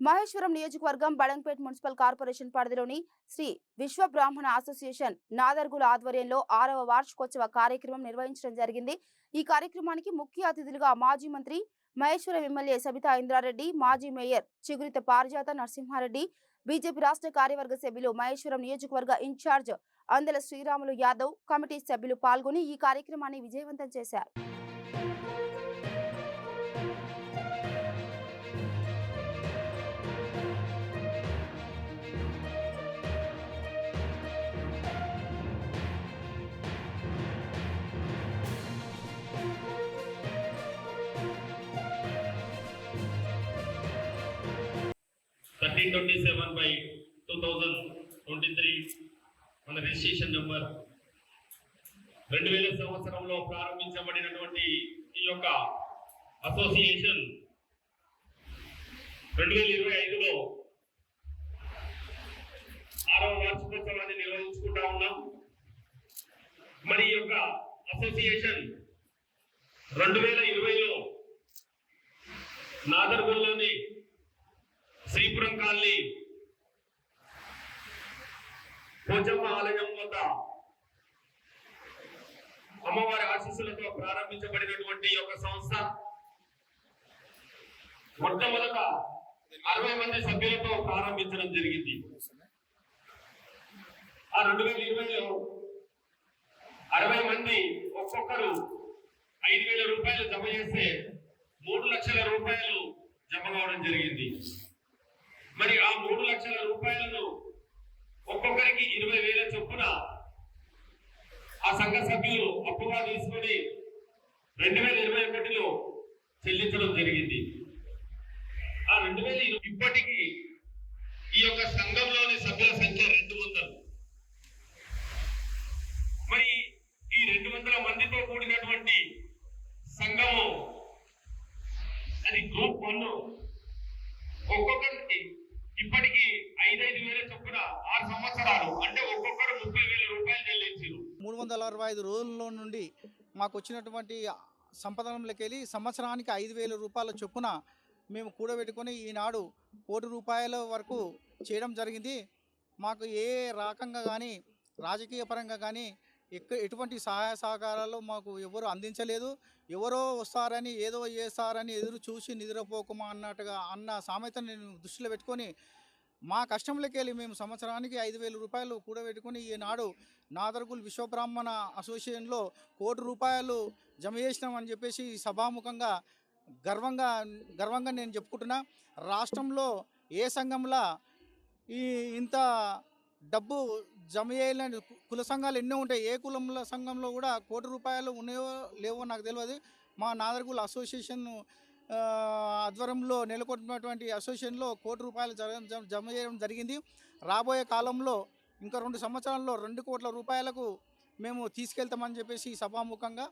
మహేశ్వరం నియోజకవర్గం Badangpet municipal corporation పరిధిలోని శ్రీ విశ్వ బ్రాహ్మణ అసోసియేషన్ నాదర్గుల ఆధ్వర్యంలో 6వ వార్షికోత్సవ కార్యక్రమం నిర్వహించడం జరిగింది. ఈ కార్యక్రమానికి ముఖ్య అతిథులుగా మాజీ మంత్రి మహేశ్వరం ఎమ్మెల్యే సబితా ఇంద్రారెడ్డి, మాజీ మేయర్ చిగురిత పారిజాత నరసింహారెడ్డి, బీజేపీ రాష్ట్ర కార్యవర్గ సభ్యులు మహేశ్వరం నియోజకవర్గ ఇన్ఛార్జ్ అందెల శ్రీరాములు యాదవ్, కమిటీ సభ్యులు పాల్గొని ఈ కార్యక్రమాన్ని విజయవంతం చేశారు. 1327/2023 మన రిజిస్ట్రేషన్ నెంబర్ 2000 సంవత్సరంలో ప్రారంభించబడినటువంటి ఈ యొక్క అసోసియేషన్ 2025లో 6వ వార్షికోత్సవాన్ని నిర్వహించుకుంటా ఉన్నాం. మరి ఈ యొక్క అసోసియేషన్ 2020లో నాదర్గుల్లోని శ్రీపురం కాలనీ పోచమ్మ ఆలయం వద్ద అమ్మవారి ఆశీస్సులతో ప్రారంభించబడినటువంటి ఒక సంస్థ మొట్టమొదట 60 మంది సభ్యులతో ప్రారంభించడం జరిగింది. ఆ 2020లో 60 మంది ఒక్కొక్కరు 5,000 రూపాయలు జమ చేస్తే 3 లక్షల రూపాయలు జమ కావడం జరిగింది. మరి ఆ 3 లక్షల రూపాయలను ఒక్కొక్కరికి 20,000 చొప్పున ఆ సంఘ సభ్యులు అప్పుగా తీసుకొని 2021లో చెల్లించడం జరిగింది. ఆ 2020 ఇప్పటికీ ఈ యొక్క సంఘంలోని సభ్యుల సంఖ్య 200. మరి ఈ 200 మందితో కూడినటువంటి సంఘము అది గ్రూప్ 1. ఒక్కొక్కరికి ఇప్పటికి 5,000 చొప్పున 6 సంవత్సరాలు అంటే ఒక్కొక్కరు 30,000 రూపాయలు చెల్లించారు. 365 రోజుల్లో నుండి మాకు వచ్చినటువంటి సంపదనలకెళ్ళి సంవత్సరానికి 5,000 రూపాయల చొప్పున మేము కూడబెట్టుకొని ఈనాడు 1 కోటి రూపాయల వరకు చేయడం జరిగింది. మాకు ఏ రకంగా కానీ రాజకీయ పరంగా కానీ ఎటువంటి సహాయ సహకారాలు మాకు ఎవరు అందించలేదు. ఎవరో వస్తారని ఏదో చేస్తారని ఎదురు చూసి నిద్రపోకమా అన్నట్టుగా అన్న సామెతను నేను దృష్టిలో పెట్టుకొని మా కష్టంలోకెళ్ళి మేము సంవత్సరానికి 5,000 రూపాయలు కూడబెట్టుకొని ఈనాడు నాదర్గుల్ విశ్వబ్రాహ్మణ అసోసియేషన్లో 1 కోటి రూపాయలు జమ చేసినామని చెప్పేసి సభాముఖంగా గర్వంగా నేను చెప్పుకుంటున్నా. రాష్ట్రంలో ఏ సంఘంలో ఇంత డబ్బు జమ చేయాలని కుల సంఘాలు ఎన్నో ఉంటాయి. ఏ కులంలో సంఘంలో కూడా 1 కోటి రూపాయలు ఉన్నాయో లేవో నాకు తెలియదు. మా నాదర్గుల్ అసోసియేషన్ ఆధ్వర్యంలో నెలకొల్పినటువంటి అసోసియేషన్లో 1 కోటి రూపాయలు జమ చేయడం జరిగింది. రాబోయే కాలంలో ఇంకా 2 సంవత్సరాల్లో 2 కోట్ల రూపాయలకు మేము తీసుకెళ్తామని చెప్పేసి సభాముఖంగా